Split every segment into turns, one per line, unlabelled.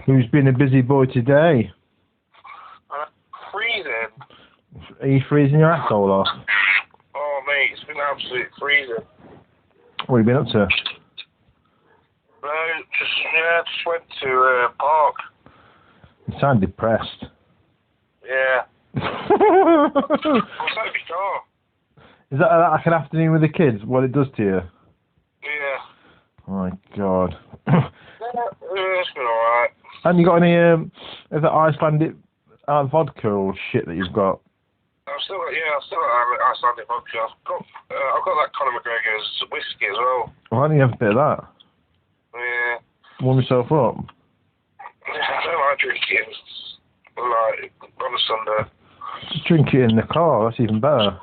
Who's been a busy boy today?
Freezing.
Are you freezing your asshole off?
Oh, mate, it's been absolute freezing.
What have you been up to?
Just went to a park.
You sound depressed.
Yeah. What's that guitar?
Is that like an afternoon with the kids? What it does to you?
Yeah.
Oh my god.
It's been alright.
And you got any is that Icelandic vodka or shit that you've got?
I've still got Icelandic vodka. I've got that Conor McGregor's whiskey as well.
Why don't you have a bit of that?
Yeah.
Warm yourself up.
I don't like drinking like on a Sunday.
Just drink it in the car, that's even better.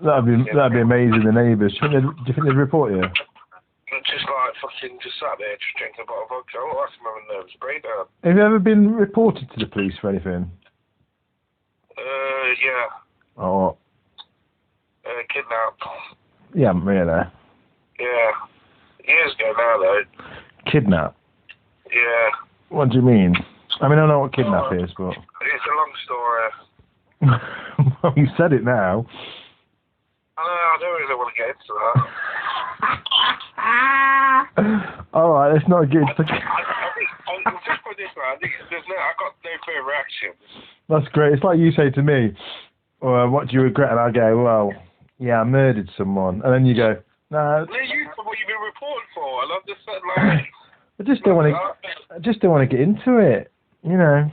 That'd be amazing, the neighbours. Do you think they'd report you?
Just like fucking just sat there just drinking a bottle of vodka. I look like I'm having a nervous breakdown.
Have you ever been reported to the police for anything?
Yeah.
Oh.
Kidnapped.
You haven't really.
Yeah. Years ago now though.
Kidnap?
Yeah.
What do you mean? I mean, I know what kidnap is, but...
It's a long story.
Well, you said it now.
I don't really want to get into that.
Alright, let's not get into...
I think, just put this way, I got no further reactions.
That's great. It's like you say to me, what do you regret? And I go, well, yeah, I murdered someone. And then you go, nah...
No, you for what you've been reported for, and I've just said, like...
I just don't want to get into it, you know.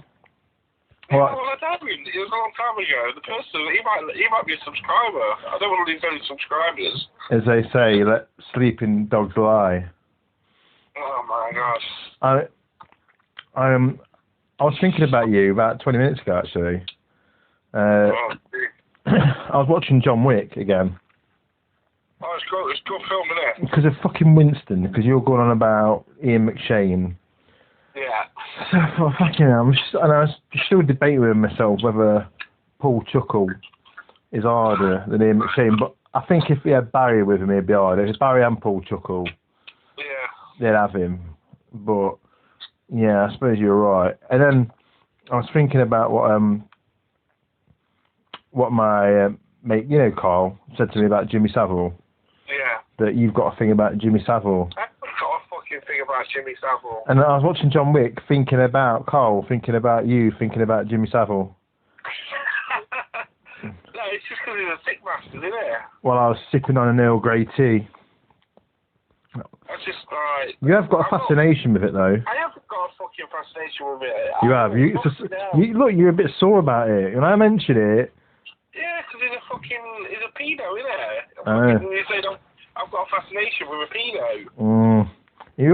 Well, I don't. It was a long time ago. The person, he might be a subscriber. I don't want to lose any subscribers.
As they say, let sleeping dogs lie.
Oh my gosh.
I was thinking about you about 20 minutes ago, actually. I was watching John Wick again.
Oh, it's cool. It's a good film, isn't it?
Because of fucking Winston. Because you're going on about Ian McShane.
Yeah.
So I thought, fucking hell, and I was still debating with myself whether Paul Chuckle is harder than Ian McShane, but I think if he had Barry with him, he'd be harder. If Barry and Paul Chuckle, they'd have him. But, yeah, I suppose you're right. And then I was thinking about what my mate, you know, Carl, said to me about Jimmy Savile.
Yeah.
That you've got a thing about Jimmy Savile.
Thing about Jimmy Savile.
And I was watching John Wick, thinking about Carl, thinking about you, thinking about Jimmy Savile.
No, it's just because he's a sick bastard, isn't it?
While I was sipping on an Earl Grey tea.
That's just like...
You have got a fascination with it, though.
I have got a fucking fascination with it.
You have. Look, you're a bit sore about it. When I mention it...
Yeah, because he's a pedo, isn't it? You say, I've got a fascination with a pedo.
He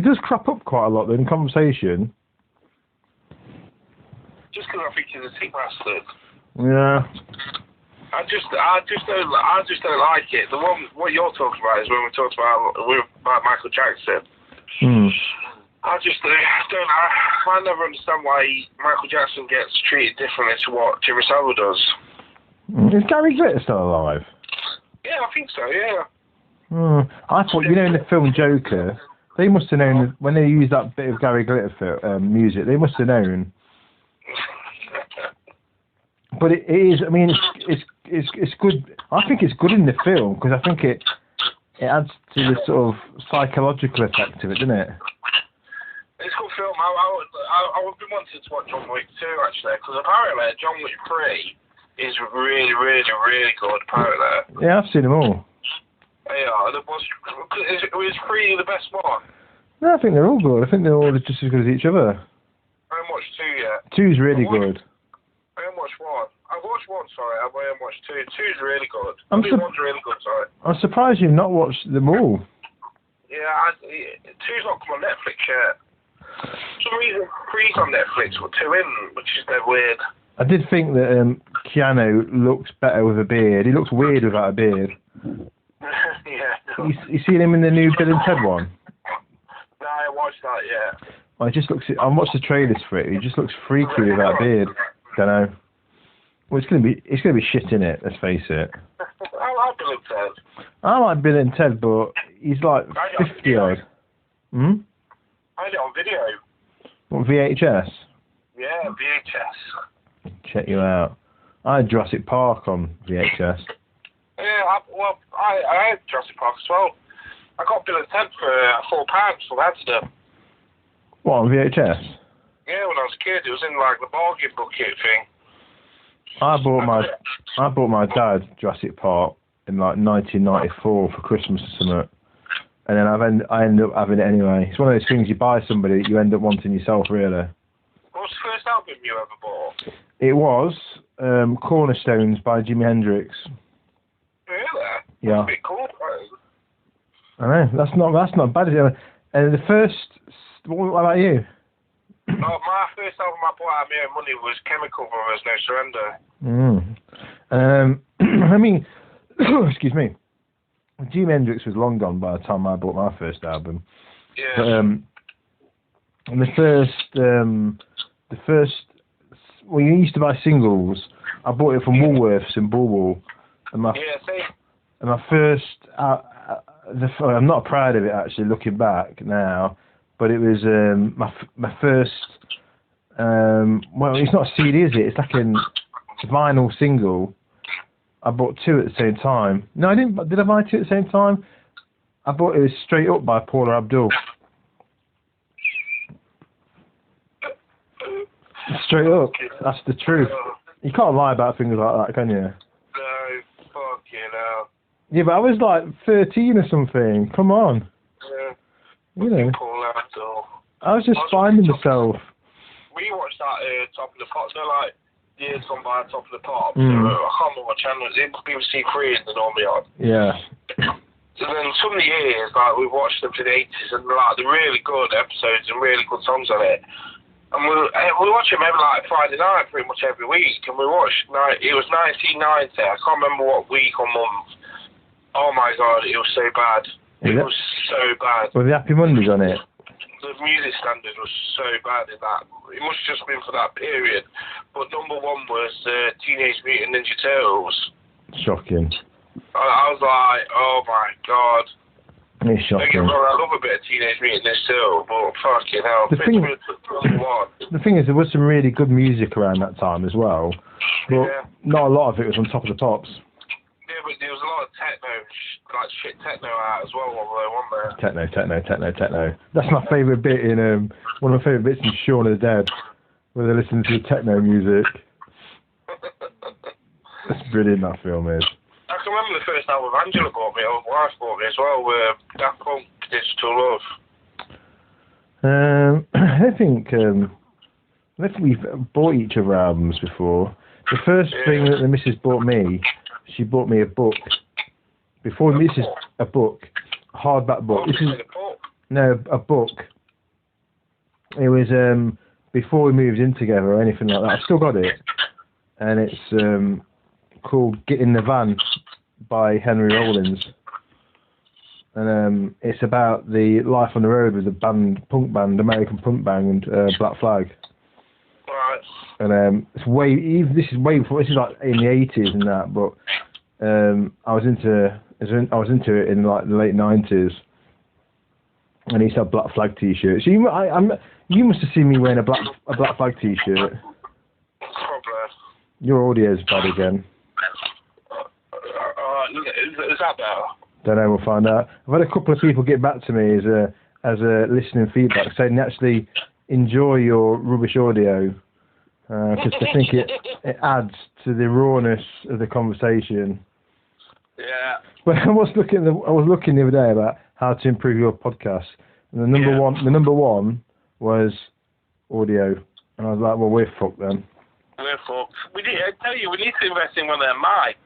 does crop up quite a lot in conversation.
Just because I think he's a sick bastard.
Yeah.
I just don't like it. What you're talking about is when we talked about Michael Jackson. I never understand why Michael Jackson gets treated differently to what Jimmy Savile does.
Is Gary Glitter still alive?
Yeah, I think so. Yeah.
I thought, you know, in the film Joker. They must have known when they used that bit of Gary Glitter music. They must have known. But it is. I mean, it's good. I think it's good in the film because I think it adds to the sort of psychological effect of it, doesn't it?
It's a good film. I've been wanting to watch John Wick 2 actually because apparently John Wick 3 is really, really, really good. Apparently.
Yeah, I've seen them all.
Yeah, was 3 the best one?
No, I think they're all good. I think they're all just as good as each other.
I haven't watched 2 yet.
2's really good.
I haven't watched 1. I've watched 1, sorry. I haven't watched 2. 2's really good. 1's really good, sorry.
I'm surprised you've not watched them all.
Yeah, 2's not come on Netflix yet. For some reason, 3's on Netflix, but 2 isn't, which is dead weird.
I did think that Keanu looks better with a beard. He looks weird without a beard.
Yeah.
You seen him in the new Bill and Ted one?
No, I haven't watched that yet.
Well, it just looks. I watched the trailers for it. He just looks freaky without a beard. Don't know. Well, it's gonna be shit in it. Let's face it.
I like Bill and Ted.
I like Bill and Ted, but he's like 50 odd. Hmm?
I had it on video.
What, VHS?
Yeah, VHS.
Check you out. I had Jurassic Park on VHS.
Yeah, I had Jurassic Park as well. I got Bill and Ted for £4 from Amsterdam.
What, on VHS?
Yeah, when I was a kid, it was in like the bargain bucket thing.
I bought my dad Jurassic Park in like 1994 for Christmas or something. And then I ended up having it anyway. It's one of those things you buy somebody that you end up wanting yourself, really.
What was the first album you ever bought?
It was Cornerstones by Jimi Hendrix.
Really?
Yeah.
That's a bit cool, right?
I know, that's not bad, is it? And the first, what about you?
Oh, my first album I bought out of my own money was Chemical Brothers, No Surrender.
I mean, excuse me, Jimi Hendrix was long gone by the time I bought my first album.
Yeah.
But, and the first, well, you used to buy singles. I bought it from Woolworths in Bulwell. And my first, I'm not proud of it actually, looking back now, but it was my first. Well, it's not a CD, is it? It's like a vinyl single. I bought two at the same time. No, I didn't. Did I buy two at the same time? I bought it was Straight Up by Paula Abdul. Straight Up. That's the truth. You can't lie about things like that, can you?
No, fucking hell.
Yeah, but I was like 13 or something. Come on.
Yeah.
You know.
Paula Abdul.
I was just finding myself.
We watched that Top of the Pops. They're like years gone by Top of the Pops.
Mm.
I can't remember what channel it was. BBC 3 is the normally on.
Yeah.
So then some of the years, like we watched them to the 80s, and like the really good episodes and really good songs on it. And we watch them every like Friday night, pretty much every week. And we watched it was 1990. I can't remember what week or month. Oh my god, it was so bad. It was so bad.
Were the Happy Mondays on it?
The music standard was so bad in that. It must have just been for that period. But number one was Teenage Mutant Ninja Turtles.
Shocking.
I was like, oh my god.
It's shocking.
I love a bit of Teenage Mutant Ninja Turtles, but fucking hell.
The thing is, there was some really good music around that time as well. But not a lot of it was on Top of the Pops.
Yeah, but there was a lot of techno, like shit techno out as well, wasn't there?
Techno. That's my favourite bit in, one of my favourite bits in Shaun of the Dead, where they're listening to the techno music. That's brilliant, that film is.
I can remember the first album Angela bought me, or my wife bought me as well, Daft Punk, Digital Love.
I think we've bought each other albums before. The first thing that the missus bought me, she bought me a book. Before this is a book, a hardback book. This is a book. It was before we moved in together or anything like that. I've still got it, and it's called "Get in the Van" by Henry Rollins, and it's about the life on the road with the American punk band, Black Flag.
Right.
And this is way before. This is like in the 80s and that, but I was into it in like the late 90s, and he used to have Black Flag t-shirts. So you must have seen me wearing a Black Flag t-shirt.
Probably.
Your audio's bad again.
Is that better?
Don't know. We'll find out. I've had a couple of people get back to me as a listening feedback, saying they actually enjoy your rubbish audio because they think it adds to the rawness of the conversation.
Yeah.
But I was looking the other day about how to improve your podcast, and the number one was audio, and I was like, well, we're fucked then.
We're fucked. I tell you, we need to invest in one of their mics.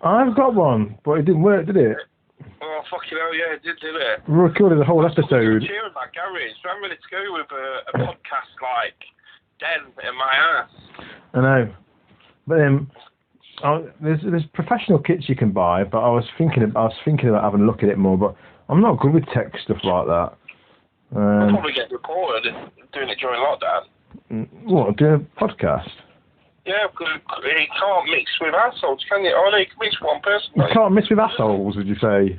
I've got one, but it didn't work, did it?
Oh, fucking hell, yeah, it did it?
We recorded the whole episode.
I'm cheering my garage, so I'm ready to go with a podcast like Den in my ass. I know.
But there's professional kits you can buy, but I was thinking about having a look at it more, but I'm not good with tech stuff like that.
I'll probably get reported doing it during lockdown.
What, doing a podcast?
Yeah, because he can't mix with assholes, can you? Oh, no, you can mix with one person.
You can't mix with assholes, would you say?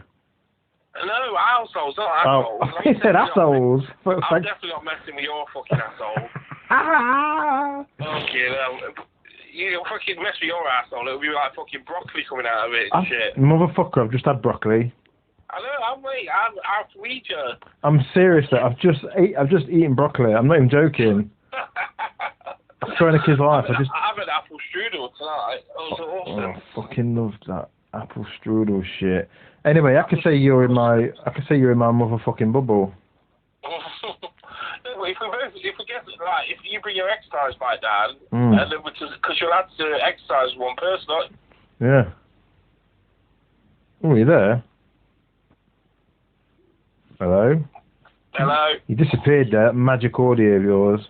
No, assholes, not assholes.
Oh, I said assholes.
I'm definitely not messing with your fucking asshole. Okay, you fucking mess with your asshole, it'll be like fucking broccoli coming out of it and shit.
Motherfucker, I've just had broccoli.
I know, I'll feed you.
I'm serious, though. I've just eaten broccoli. I'm not even joking. I'm throwing a kid's life.
I have an apple strudel tonight. It was awesome.
I fucking loved that apple strudel shit. Anyway, I can say you're in my motherfucking bubble. If you bring your exercise bike down, and then because you'll have to exercise one person, right? Yeah. Oh, you there? Hello?
Hello?
You disappeared there. Magic audio of yours.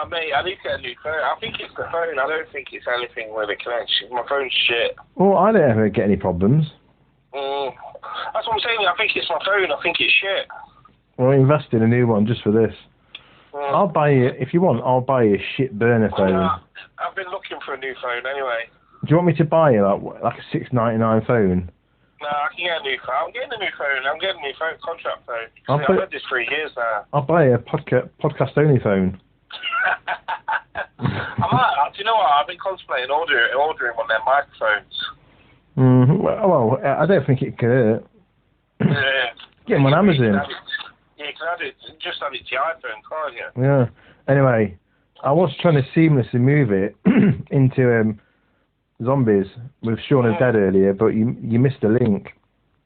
Mate, I need to get a new phone. I think it's the phone. I don't think it's anything with a connection. My phone's shit.
Well, I don't ever get any problems.
That's what I'm saying. I think it's my phone. I think it's shit.
Well, invest in a new one just for this. I'll buy you, if you want, I'll buy you a shit burner phone.
I've been looking for a new phone anyway.
Do you want me to buy you like a $6.99 phone?
No, I can get a new phone. I'm getting a new phone. I'm getting a new phone, contract phone. I've had this 3 years now.
I'll buy you a podcast-only phone.
Do you know what? I've been contemplating ordering one of their microphones.
Well, I don't think it could hurt.
Yeah.
Get them on Amazon.
Yeah, you can add it to your iPhone, can't you?
Yeah. Anyway, I was trying to seamlessly move it into Zombies with Shaun of the Dead earlier, but you missed the link.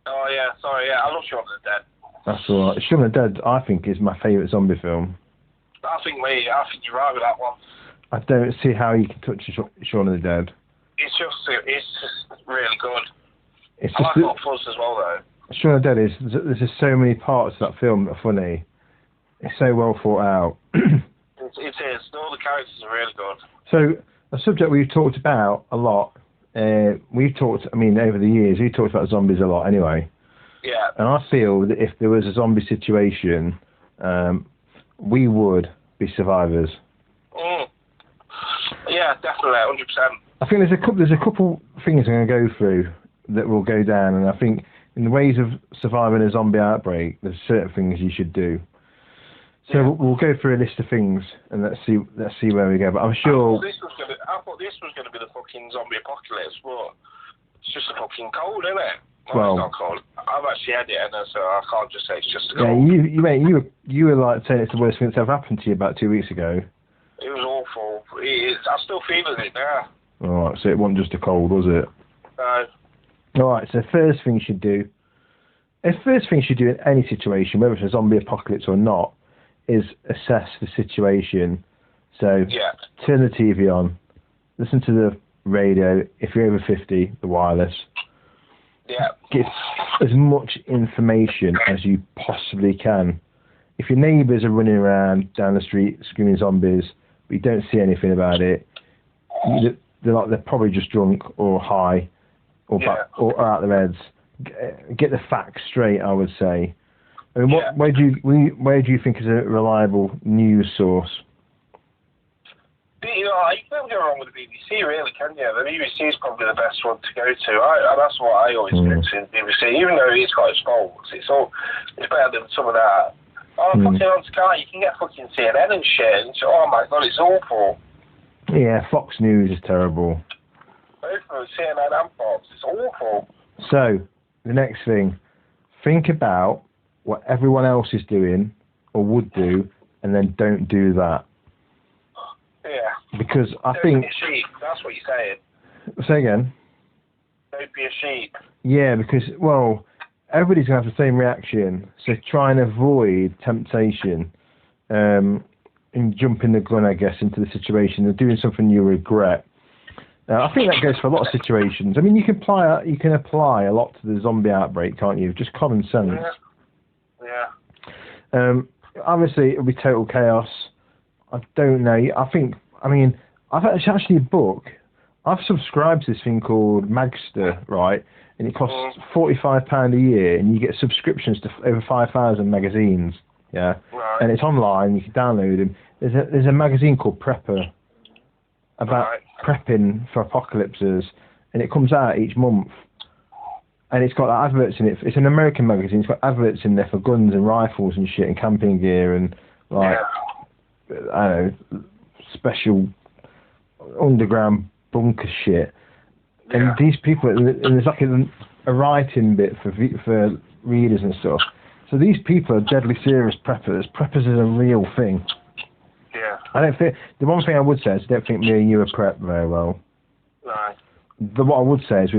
Oh, yeah. Sorry, yeah. I love Shaun of the Dead.
That's all right. Shaun of the Dead, I think, is my favourite zombie film.
I think you're right with that one.
I don't see how you can touch Shaun of the Dead.
It's just really good.
It's
I like Hot Fuzz as well, though.
Shaun of the Dead there's just so many parts of that film that are funny. It's so well thought out.
It is. All the characters are really good.
So, a subject we've talked about a lot. Over the years, we've talked about zombies a lot anyway.
Yeah.
And I feel that if there was a zombie situation, we would be survivors.
Yeah, definitely, 100%.
I think there's a couple things I'm going to go through that will go down, and I think in the ways of surviving a zombie outbreak, there's certain things you should do. So we'll go through a list of things and let's see where we go. But I'm sure.
I thought this was going to be the fucking zombie apocalypse, but it's just a fucking cold, isn't it?
Well,
it's not cold. I've actually had it, so I can't just say it's just a cold.
Yeah, you were like saying it's the worst thing that's ever happened to you about 2 weeks ago.
It was awful. I'm still feeling it now.
All right, so it wasn't just a cold, was it?
No.
All right, so first thing you should do in any situation, whether it's a zombie apocalypse or not, is assess the situation. So turn the TV on, listen to the radio. If you're over 50, the wireless.
Yeah.
Get as much information as you possibly can. If your neighbours are running around down the street screaming zombies, but you don't see anything about it, they're probably just drunk or high or out their heads. Get the facts straight, I would say. I mean, where do you think is a reliable news source?
You can't go wrong with the BBC, really, can you? The BBC is probably the best one to go to. That's what I always go to, the BBC. Even though it's got its faults, it's better than some of that. Fucking on Sky, you can get fucking CNN and shit, and oh my god, it's awful.
Yeah, Fox News is terrible.
Both of them, CNN and Fox, it's awful.
So, the next thing, think about what everyone else is doing or would do, and then don't do that.
Yeah.
Because
don't be a sheep. That's what you're saying.
Say again.
Don't be a sheep.
Yeah, because everybody's gonna have the same reaction. So try and avoid temptation, and jumping the gun, I guess, into the situation and doing something you regret. I think that goes for a lot of situations. I mean, you can apply a lot to the zombie outbreak, can't you? Just common sense.
Yeah.
Obviously, it'll be total chaos. I don't know. I've actually a book. I've subscribed to this thing called Magster, right? And it costs £45 a year, and you get subscriptions to over 5,000 magazines. Yeah. Right. And it's online. You can download them. There's a magazine called Prepper about prepping for apocalypses, and it comes out each month. And it's got like, adverts in it. It's an American magazine. It's got adverts in there for guns and rifles and shit and camping gear and like I don't know, special underground bunker shit. And these people, and there's like a writing bit for readers and stuff. So these people are deadly serious preppers. Preppers is a real thing.
Yeah.
I don't think the one thing I would say is I don't think me and you are prepped very well.
No.
What I would say is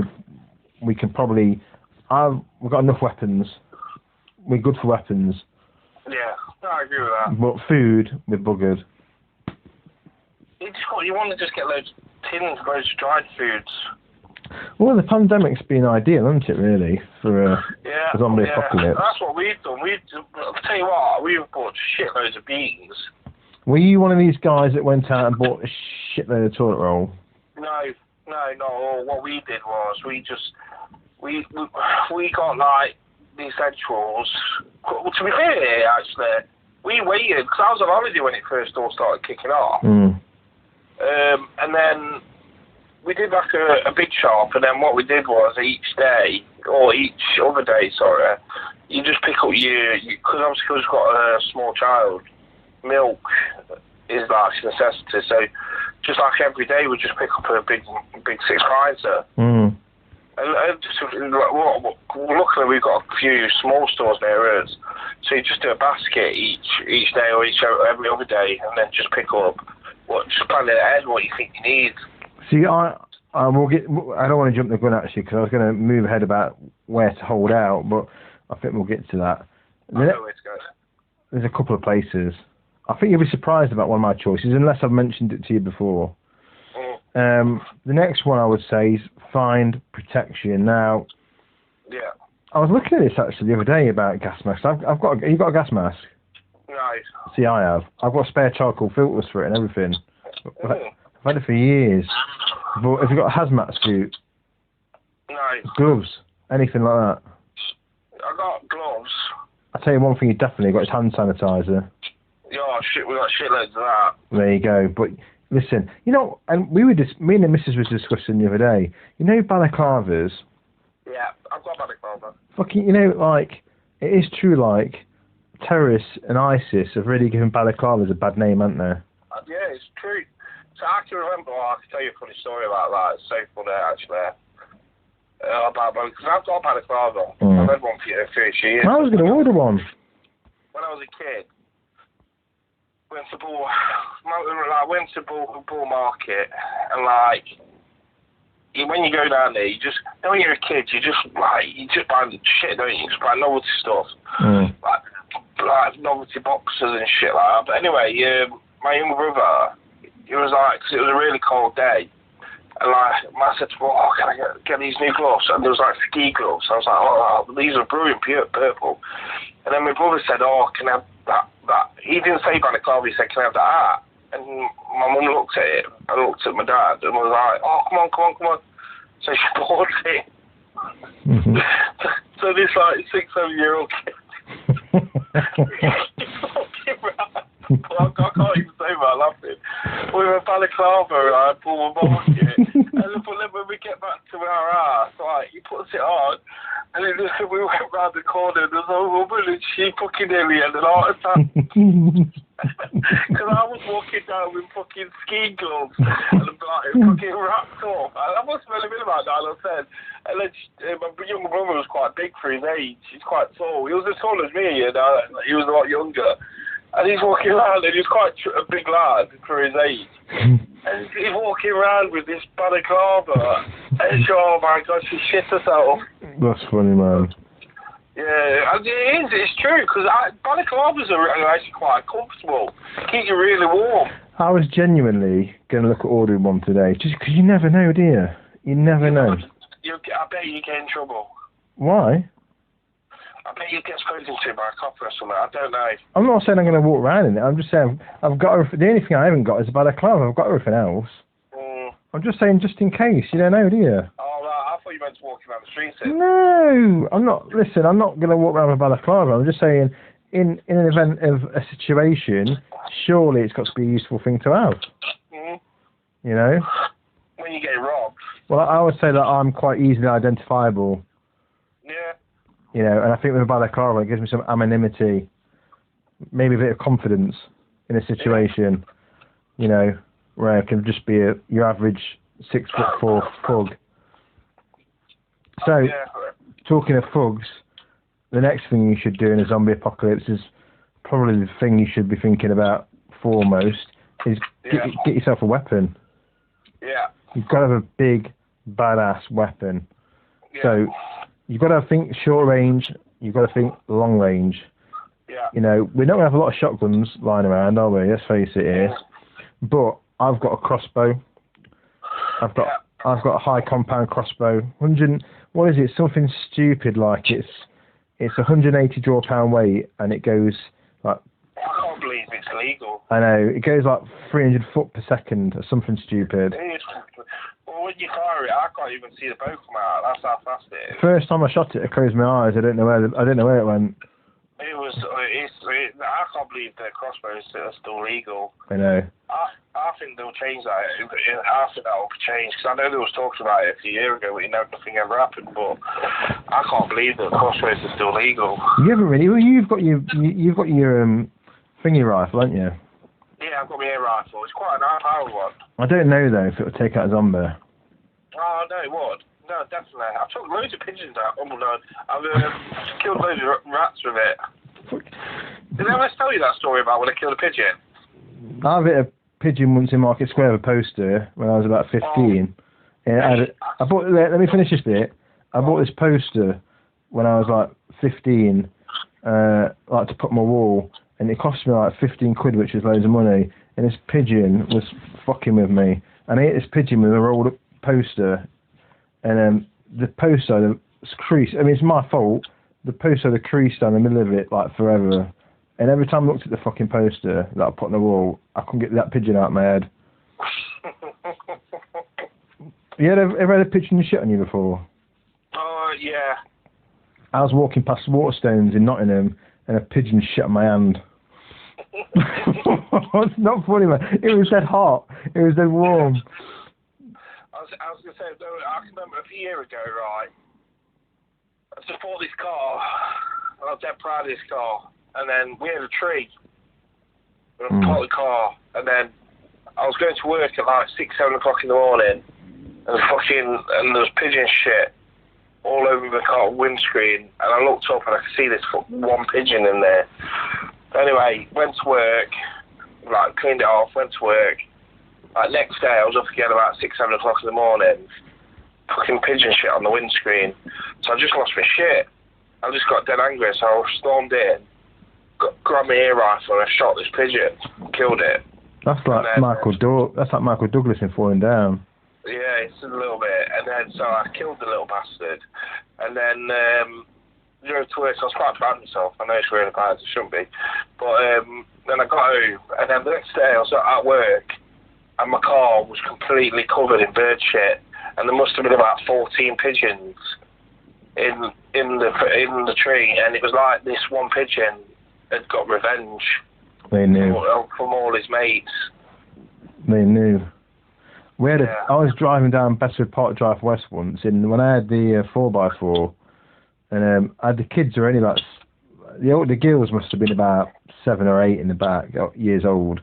we can probably. We've got enough weapons. We're good for weapons.
Yeah, I agree with that.
But food, we're buggered.
You want to just get loads of tins, loads of dried foods.
Well, the pandemic's been ideal, hasn't it, really, for a zombie apocalypse?
That's what we've done. I'll tell you what, we've bought shitloads of beans.
Were you one of these guys that went out and bought a shitload of toilet roll?
No. What we did was we got like the essentials. Well, to be fair, actually, we waited because I was on holiday when it first all started kicking off. And then we did like a big shop, and then what we did was each day, or each other day, sorry, you just pick up because obviously we've got a small child, milk is like a necessity, so just like every day we just pick up a big 6-pinter. And just, luckily we've got a few small stores near us, so you just do a basket each day or every other day, and then just pick up just plan ahead what you think you need. See,
I don't want to jump the gun actually, because I was going to move ahead about where to hold out, but I think we'll get to that.
I know where to go.
There's a couple of places. I think you'll be surprised about one of my choices, unless I've mentioned it to you before. The next one I would say is find protection. Now, I was looking at this actually the other day about gas masks. You got a gas mask?
No.
See, I have. I've got spare charcoal filters for it and everything. I've had it for years. But have you got a hazmat suit?
No.
Gloves? Anything like that?
I got gloves.
I'll tell you one thing you definitely got is hand sanitizer.
Yeah, shit, we got shitloads of that.
There you go. But listen, and me and the missus was discussing the other day, balaclavas.
Yeah, I've got balaclava.
Fucking, it is true, terrorists and ISIS have really given balaclavas a bad name, haven't they?
Yeah, it's true. So I can remember, I can tell you a funny story about that. It's so funny, actually. Because I've got a balaclava. I've had one for 30 years.
I was going to order one.
When I was a kid, went to Bull Market, and when you go down there, when you're a kid, you just buy shit, don't you? You just buy novelty stuff, like novelty boxes and shit like that. But anyway, my younger brother, it was because it was a really cold day, and I said to him, can I get these new gloves? And there was ski gloves. I was like, these are brilliant, purple. And then my brother said, can I have that? He didn't say balaclava, he said, can I have that hat? And my mum looked at it, and looked at my dad, and was like, come on. So she bought it. So this 6-7-year-old kid, I can't even say without laughing, with a balaclava, and I pull my market, and then when we get back to our house, he puts it on, and then we went round the corner, and there's a woman, and she fucking nearly had an heart attack. Because I was walking down with fucking ski gloves, and I'm fucking wrapped up. I must have only been about 9 or 10. And then my younger brother was quite big for his age. He's quite tall. He was as tall as me, and he was a lot younger. And he's walking around, and he's quite a big lad for his age. And he's walking around with this balaclava. And oh my God, she shit herself.
That's funny, man.
Yeah, it's true, because balaclavas are actually quite comfortable. Keep you really warm.
I was genuinely going to look at ordering one today, just because you never know, do you? You never know.
I bet you get in trouble.
Why?
I bet you get spoken to by a cop or something. I don't know.
I'm not saying I'm going to walk around in it. I'm just saying I've got the only thing I haven't got is a balaclava. I've got everything else. I'm just saying, just in case. You don't know, do you?
Oh, right. I thought you meant to walk around the streets.
No, I'm not. Listen, I'm not going to walk around with a balaclava. I'm just saying, in an event of a situation, surely it's got to be a useful thing to have. You know?
when you get robbed.
Well, I would say that I'm quite easily identifiable.
Yeah.
You know, and I think with a balaclava, it gives me some anonymity, maybe a bit of confidence in a situation, you know, where I can just be your average 6'4" thug. So, talking of thugs, the next thing you should do in a zombie apocalypse is probably the thing you should be thinking about foremost is get yourself a weapon.
Yeah.
You've got to have a big, badass weapon.
Yeah.
So, you've got to think short range, you've got to think long range.
Yeah.
You know, we're not going to have a lot of shotguns lying around, are we? Let's face it here. But I've got a crossbow. I've got a high compound crossbow. What is it? Something stupid like it's 180 draw pound weight, and it goes like.
I can't believe it's legal.
I know, it goes like 300 foot per second or something stupid.
Well, when you fire it, I can't even see the bow come out. That's how fast it is.
First time I shot it, I closed my eyes. I didn't know where it went.
I can't believe the crossbows are still legal.
I know.
I think they'll change that. I think that will change, because I know there was talks about it a few years ago, but nothing ever happened. But I can't believe that crossbows are still legal.
You haven't really. Well, you've got your thingy rifle, haven't you?
Yeah, I've got my air rifle. It's quite a high powered one.
I don't know though if it would take out a zombie.
Oh no, it would. No, definitely. I've took loads of pigeons out. Oh no, I've killed loads of rats with it. Did I ever tell you that story about when I killed a pigeon?
I've hit a pigeon once in Market Square with a poster when I was about 15. Yeah, I bought. Let me finish this bit. I bought this poster when I was like 15, like to put on my wall, and it cost me like 15 quid, which was loads of money. And this pigeon was fucking with me, and I hit this pigeon with a rolled up poster, and the poster, the crease. I mean, it's my fault. The poster, the crease down the middle of it, like forever. And every time I looked at the fucking poster that I put on the wall, I couldn't get that pigeon out of my head. You ever had a pigeon shit on you before?
Oh, yeah.
I was walking past Waterstones in Nottingham, and a pigeon shit on my hand. It's not funny, man. It was dead hot. It was dead warm.
I was going to say, I can remember a few years ago, right? I just bought this car. I was dead proud of this car. And then we had a tree. And I bought the car. And then I was going to work at like 6, 7 o'clock in the morning. And there was pigeon shit all over the car windscreen. And I looked up and I could see this one pigeon in there. Anyway, went to work. Like, cleaned it off, went to work. Like, next day I was up again about 6, 7 o'clock in the morning. Fucking pigeon shit on the windscreen. So I just lost my shit. I just got dead angry, so I stormed in, grabbed my air rifle, and I shot this pigeon, killed it.
That's like that's like Michael Douglas in Falling Down.
Yeah, it's a little bit. And then so I killed the little bastard, and then drove to work. So I was quite proud of myself. I know it's really bad, it shouldn't be, but then I got home, and then the next day I was at work, and my car was completely covered in bird shit. And there must have been about 14 pigeons in the tree, and it was like this one pigeon had got revenge.
They knew
from all his mates.
They knew. I was driving down Bestwood Park Drive West once, and when I had the 4x4, and I had the kids were only like the girls must have been about 7 or 8 in the back, years old,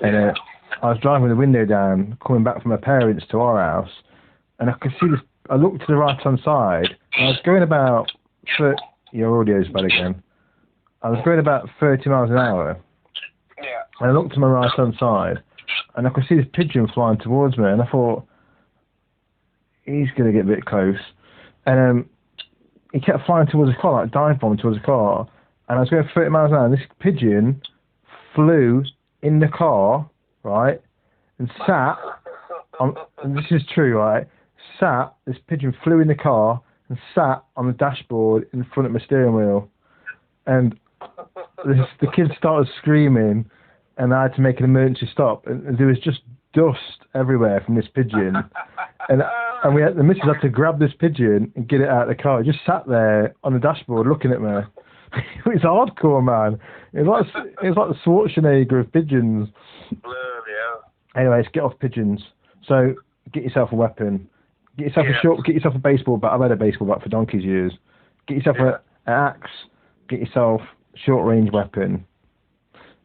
and I was driving the window down, coming back from my parents to our house. And I could see this. I looked to the right-hand side, and I was going about. Your audio's bad again. I was going about 30 miles an hour.
Yeah.
And I looked to my right-hand side, and I could see this pigeon flying towards me, and I thought, he's going to get a bit close. And he kept flying towards the car, like dive bombing towards the car. And I was going 30 miles an hour, and this pigeon flew in the car, right, and sat on. And this is true, right? This pigeon flew in the car and sat on the dashboard in front of my steering wheel, and the kids started screaming, and I had to make an emergency stop, and there was just dust everywhere from this pigeon, and the missus had to grab this pigeon and get it out of the car. It just sat there on the dashboard looking at me. It was hardcore, man. It was like the Schwarzenegger of pigeons.
Yeah.
Anyways, get off pigeons. So get yourself a weapon. Get yourself a short. Get yourself a baseball bat. I've had a baseball bat for donkey's years. Get yourself an axe. Get yourself a short range weapon.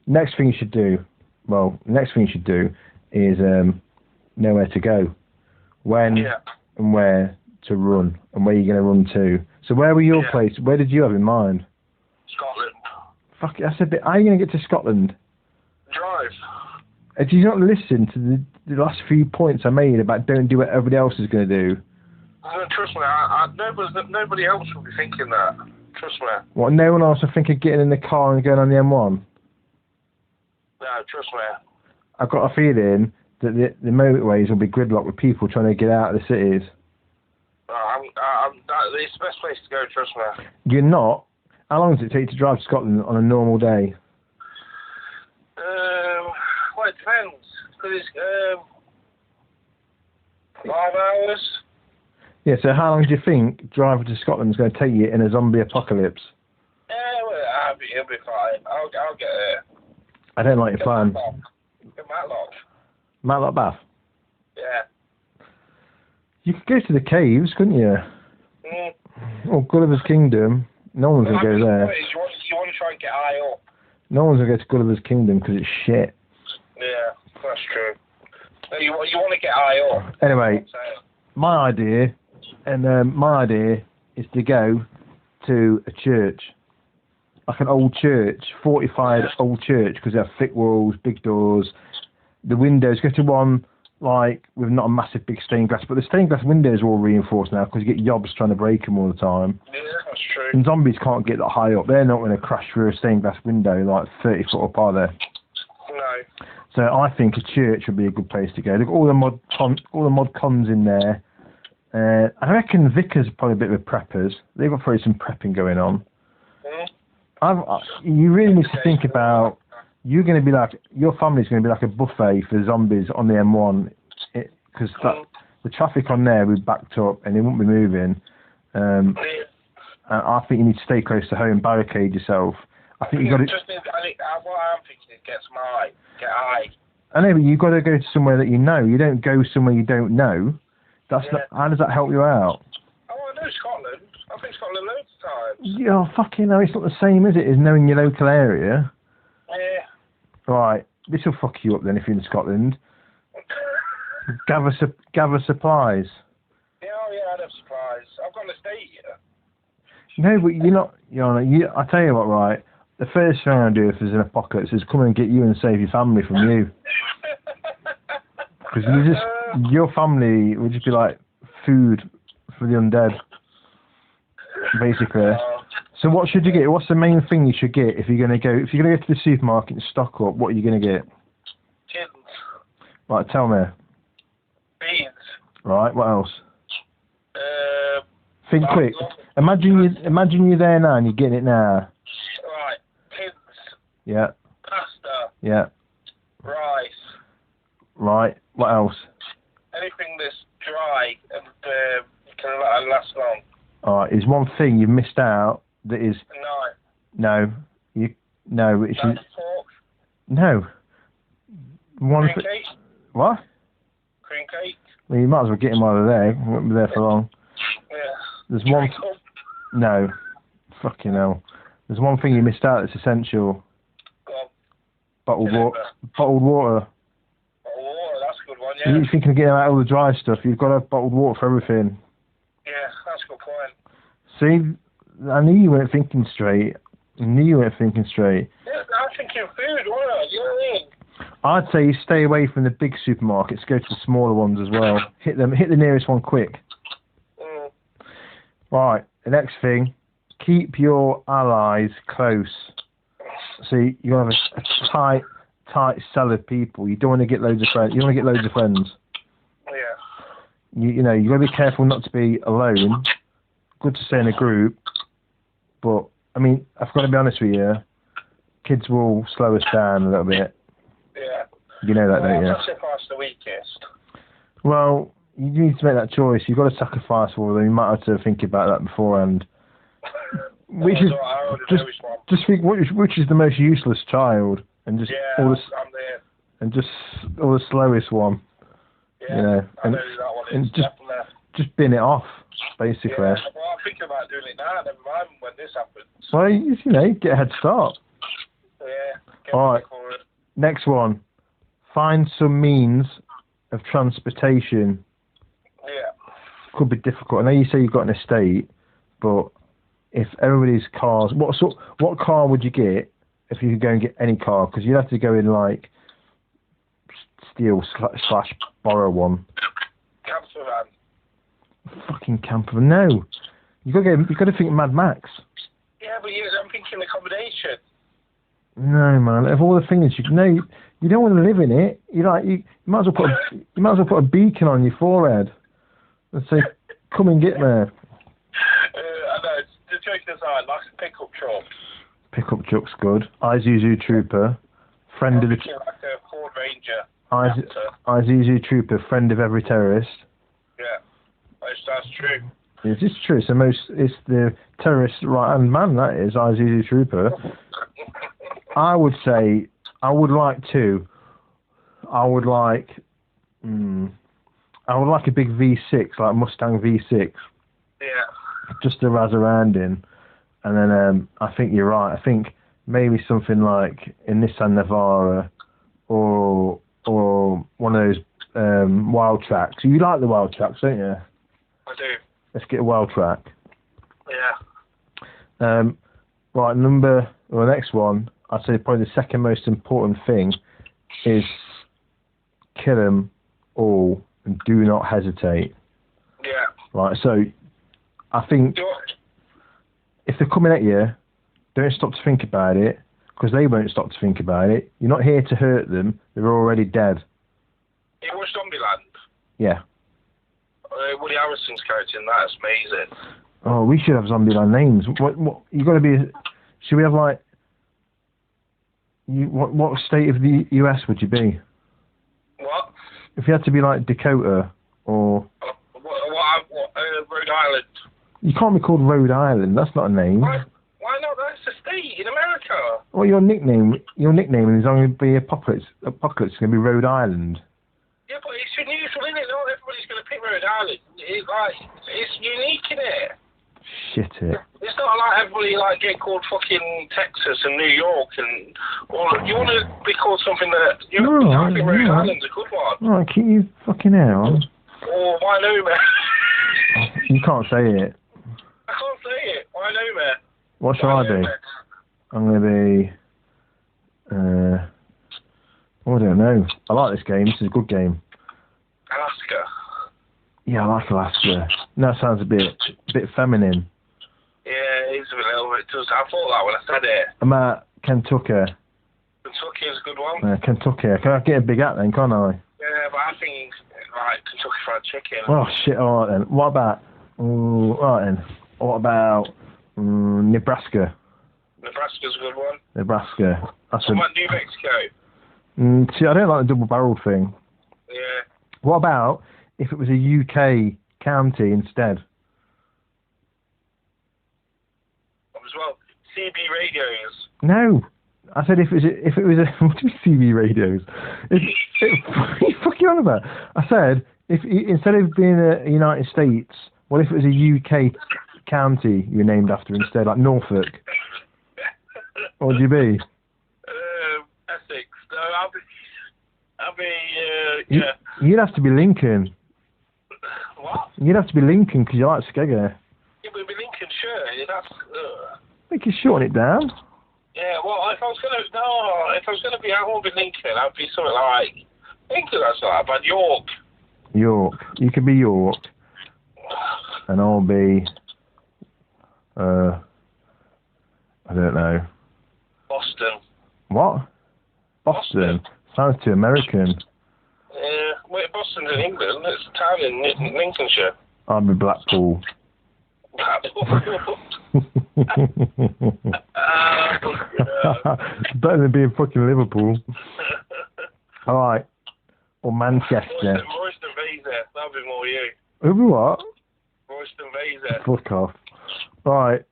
Next thing you should do. Well, next thing you should do is know where to go, when and where to run, and where you're going to run to. So where were your place? Where did you have in mind?
Scotland.
Fuck it, that's a bit. How are you going to get to Scotland?
Drive.
Did you not listen to the last few points I made about don't do what everybody else is going to do?
Trust me, nobody else will be thinking that. Trust me.
What, no one else will think of getting in the car and going on the M1?
No, trust me.
I've got a feeling that the motorways will be gridlocked with people trying to get out of the cities.
It's the best place to go, trust me.
You're not? How long does it take to drive to Scotland on a normal day?
Well, it depends. Because it's 5 hours.
Yeah, so how long do you think driving to Scotland is going to take you in a zombie apocalypse?
Well, it'll be fine. I'll get there.
I don't like your plan.
Get Matlock.
Matlock Bath?
Yeah.
You could go to the caves, couldn't you? Or Gulliver's Kingdom. No one's going to go there.
You want to try and get high up.
No one's going to go to Gulliver's Kingdom because it's shit.
Yeah, that's true. You want to get high up.
Anyway, my idea is to go to a church. Like an old church, fortified old church, because they have thick walls, big doors. The windows, go to one like with not a massive big stained glass, but the stained glass windows are all reinforced now because you get yobs trying to break them all the time.
Yeah, that's true.
And zombies can't get that high up. They're not going to crash through a stained glass window like 30 foot up, are they?
No.
So I think a church would be a good place to go. Look, all the mod cons in there. I reckon Vickers are probably a bit of a preppers. They've got probably some prepping going on. You really need to think about, you're going to be like, your family's going to be like a buffet for zombies on the M1, because the traffic on there will be backed up and they won't be moving. And I think you need to stay close to home, barricade yourself. I think you've got to.
What I'm thinking is get some high. Get high.
I know, but you've got to go to somewhere that you know. You don't go somewhere you don't know. That's not, how does that help you out?
Oh, I know Scotland. I've been to Scotland loads of times.
Yeah, fucking hell, it's not the same, is it, as knowing your local area?
Yeah.
Right, this will fuck you up then if you're in Scotland. Gather supplies.
Yeah, I'd have supplies. I've got an estate here.
No, but you're not. I tell you what, right? The first thing I do if there's an apocalypse is come and get you and save your family from you. Because your family would just be like food for the undead, basically. So what should you get? What's the main thing you should get if you're gonna go to the supermarket and stock up? What are you gonna get?
Tins.
Right, tell me.
Beans.
Right, what else? Think quick. Imagine you're there now and you're getting it now.
Right, tins.
Yeah.
Pasta.
Yeah.
Rice.
Right, what else?
Anything that's dry and can last long.
Alright, there's one thing you've missed out that is...
No.
No. It's
That's pork.
No.
Cream cake.
What?
Cream cake.
Well, you might as well get him while they're there. Won't be there for long.
Yeah.
There's one... No. Fucking hell. There's one thing you missed out that's essential.
Go on.
Bottled water. Bottled water.
Bottled water, that's a good one, yeah.
You're thinking of getting out all the dry stuff. You've got to have bottled water for everything.
Yeah, that's a good point.
See, I knew you weren't thinking straight.
Yeah, I'm thinking food,
You know what I mean? I'd say you stay away from the big supermarkets. Go to the smaller ones as well. Hit the nearest one quick. Right. The next thing, keep your allies close. See, you have a tight cell of people. You don't want to get loads of friends. You don't want to get loads of friends.
Yeah.
You know, you got to be careful not to be alone. Good to stay in a group, but I mean, I've got to be honest with you. Kids will slow us down a little bit.
Yeah.
You know that, don't you?
Sacrifice the weakest.
Well, you need to make that choice. You've got to sacrifice for them. You might have to think about that beforehand. Which is just think which is the most useless child, and just
I'm there.
and just or the slowest one.
Yeah,
you know,
I know who that one is.
Just bin it off, basically.
Yeah, well, I'm thinking about doing it now. Never mind when this happens.
Well, you know, get a head start.
Yeah.
All right. Next one. Find some means of transportation.
Yeah.
Could be difficult. I know you say you've got an estate, but if everybody's cars, what car would you get if you could go and get any car? Because you'd have to go in like steal / borrow one.
Camper van.
Fucking camper van. No, you got to think Mad Max.
Yeah, but I'm thinking accommodation.
No, man. Of all the things you don't want to live in it. You might as well put a beacon on your forehead and say, "Come and get me."
I know. The joke aside, like a pickup truck.
Pickup truck's good. Isuzu Trooper, friend of the.
Like a Ford Ranger.
Isuzu Trooper, friend of every terrorist.
Yeah, that's true.
It is true. It's the terrorist right-hand man. That is Isuzu Trooper. I would say I would like two. I would like a big V6, like Mustang V6.
Yeah.
Just to razz around in, and then I think you're right. I think maybe something like a Nissan Navara or one of those wild tracks. You like the wild tracks, don't you?
I do.
Let's get a wild track.
Yeah.
Right, the next one, I'd say probably the second most important thing is kill them all and do not hesitate.
Yeah.
Right, so I think if they're coming at you, don't stop to think about it, because they won't stop to think about it. You're not here to hurt them. They're already dead.
You watch Zombieland?
Yeah.
Woody Harrelson's character in that's amazing.
Oh, we should have Zombieland names. What you got to be? Should we have like? What state of the US would you be?
What?
If you had to be like Dakota or.
Rhode Island.
You can't be called Rhode Island. That's not a name.
Why not? That's a state in America.
Well, your nickname is going to be Apocalypse. Apocalypse is going to be Rhode Island.
Yeah, but it's unusual, isn't it? Not everybody's going to pick Rhode Island. It's unique, isn't it?
Shit it.
It's not like everybody get called fucking Texas and New York and all. You want to be called something that I think Rhode Island's a good one.
All right, keep you fucking hair on.
Or Wyoming.
You can't say it.
I can't say it. Wyoming.
What shall I be? I'm going to be. I don't know. I like this game. This is a good game.
Alaska.
Yeah, I like Alaska. That sounds a bit feminine.
Yeah, it is a little bit. I thought that when I said it.
I'm at Kentucky.
Kentucky is a good one.
Kentucky. Can I get a big hat then, can't I?
Yeah, but I think Kentucky Fried Chicken.
Oh shit! All right then. What about? All right then. What about Nebraska?
Nebraska's a good one.
Nebraska. That's
what about New Mexico?
See, I don't like the double-barreled thing.
Yeah.
What about if it was a UK county instead?
As well, CB radios.
No, I said if it was a what do you mean CB radios? What are you fucking on about? I said if instead of being a United States, what if it was a UK county you were named after instead, like Norfolk? What would you be?
Essex. No, I'll be yeah.
You'd have to be Lincoln.
What?
You'd have to be Lincoln because you like Skegger.
It would be Lincolnshire. That's.
We can shorten it down.
Yeah. Well, if I was gonna be, I won't be Lincoln. I'd be something like Lincoln. That's all right, but York.
York. You could be York, and I'll be. I don't know.
Boston.
What? Boston. Sounds too American.
Yeah, wait, Boston's in England. It's a town in Lincolnshire.
I'll be Blackpool. It's better than being fucking Liverpool. Alright. Or Manchester.
Royston Vaser. That'll be more you.
Who be what?
Royston Vaser.
Fuck off. Right.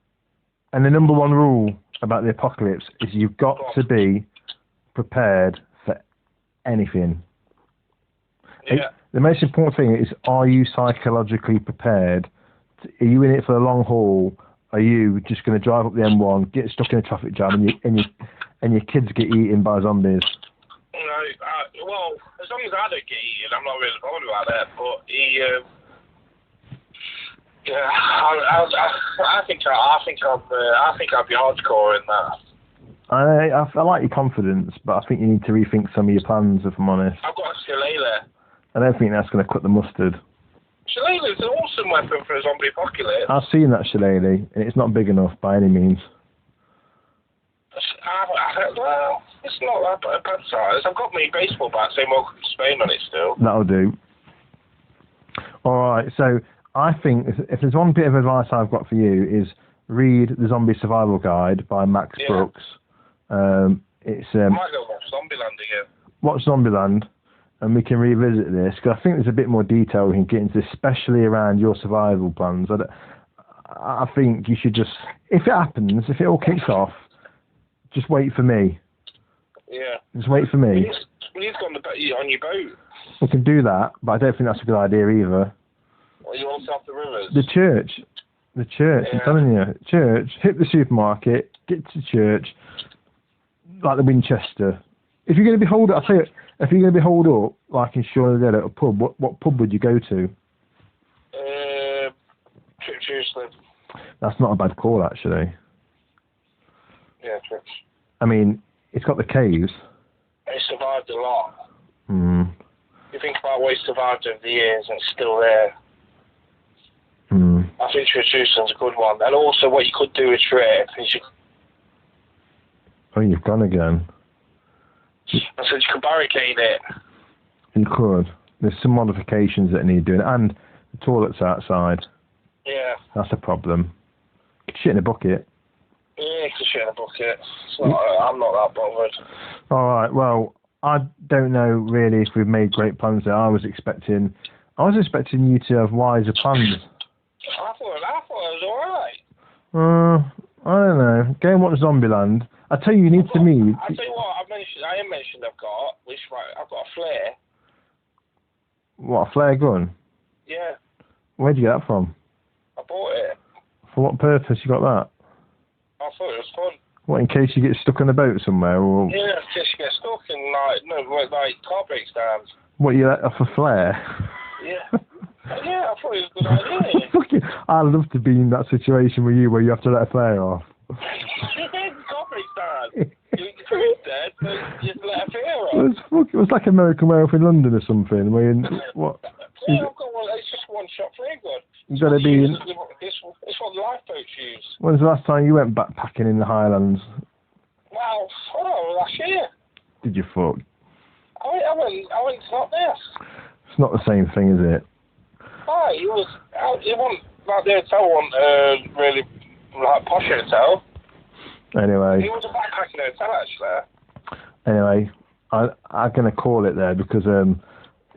And the number one rule about the apocalypse is you've got to be prepared for anything.
Yeah.
The most important thing is, are you psychologically prepared? Are you in it for the long haul? Are you just going to drive up the M1, get stuck in a traffic jam, and your kids get eaten by zombies?
No, well, as long as I don't get eaten, I'm not really bothered about that. But yeah, I think I'd be hardcore in that.
I like your confidence, but I think you need to rethink some of your plans, if I'm honest.
I've got a shillelagh.
I don't think that's going to cut the mustard.
Shillelagh's an awesome weapon for a zombie apocalypse.
I've seen that shillelagh, and it's not big enough by any means.
Well, it's not that bad size. I've got my baseball bat saying welcome to Spain on it still.
That'll do. Alright, so I think if there's one bit of advice I've got for you is read The Zombie Survival Guide by Max Brooks. It's
I might go watch Zombieland again.
Watch Zombieland, and we can revisit this, because I think there's a bit more detail we can get into, especially around your survival plans. I think you should just, if it happens, if it all kicks off, just wait for me.
Yeah.
Just wait for me.
We need to go on your boat.
We can do that, but I don't think that's a good idea either.
Well, you want to off the rivers?
The church,
yeah.
I'm telling you. Church, hit the supermarket, get to church, like the Winchester. If you're going to be holed up, I'll tell you, if you're going to be holed up, like in Shaun of the Dead at a pub, what pub would you go to?
Jerusalem.
That's not a bad call, actually.
Yeah, true.
I mean, it's got the caves.
It survived a lot.
Hmm.
You think about what it survived over the years and it's still there.
Hmm.
I think Jerusalem's a good one. And also what you could do with trip is
Oh, you've gone again.
I said you could barricade it.
You could. There's some modifications that need doing, and the toilet's outside.
Yeah.
That's a problem. You could shit in a bucket.
Yeah, you could shit in a bucket. I'm not that bothered.
All right. Well, I don't know really if we've made great plans there. I was expecting you to have wiser plans.
I thought it was alright.
I don't know. Go and watch Zombieland. I tell you, you need to meet.
I tell you what, I mentioned I've got a flare.
What, a flare gun?
Yeah.
Where'd you get that from?
I bought it.
For what purpose you got that?
I thought it was fun.
What, in case you get stuck on a boat somewhere, or?
Yeah, in case you get stuck and car breaks down.
What, you let off a flare?
Yeah. Yeah, I thought it was a good idea.
I'd love to be in that situation with you where you have to let a flare off.
Car breaks down. You're dead, but you just let a flare off.
It was like American Werewolf in London or something. Where what?
Yeah, I've got one. It's just one shot flare gun.
You got to be in.
It's what lifeboats use.
When's the last time you went backpacking in the Highlands?
Well, last year.
Did you fuck?
I went to Loch Ness.
It's not the same thing, is it?
Oh, it wasn't like the hotel wasn't really like posh hotel.
Anyway.
It was a backpacking hotel actually.
Anyway, I'm gonna call it there because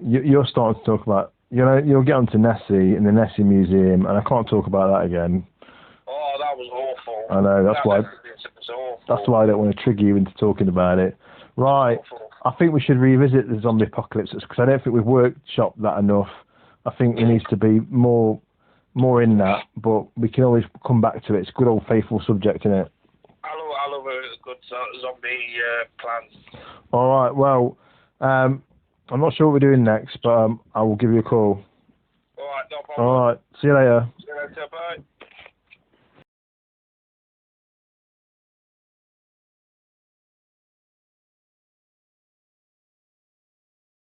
you're starting to talk about you'll get onto Nessie in the Nessie Museum, and I can't talk about that again.
Oh, that was awful.
I know, that's why.
Awful.
That's why I don't want to trigger you into talking about it. Right. I think we should revisit the zombie apocalypse because I don't think we've workshopped that enough. I think there needs to be more in that, but we can always come back to it. It's a good old faithful subject, isn't it?
I love a good zombie plan.
All right. Well, I'm not sure what we're doing next, but I will give you a call.
All right. No problem.
All right. See you later.
See you later. Bye.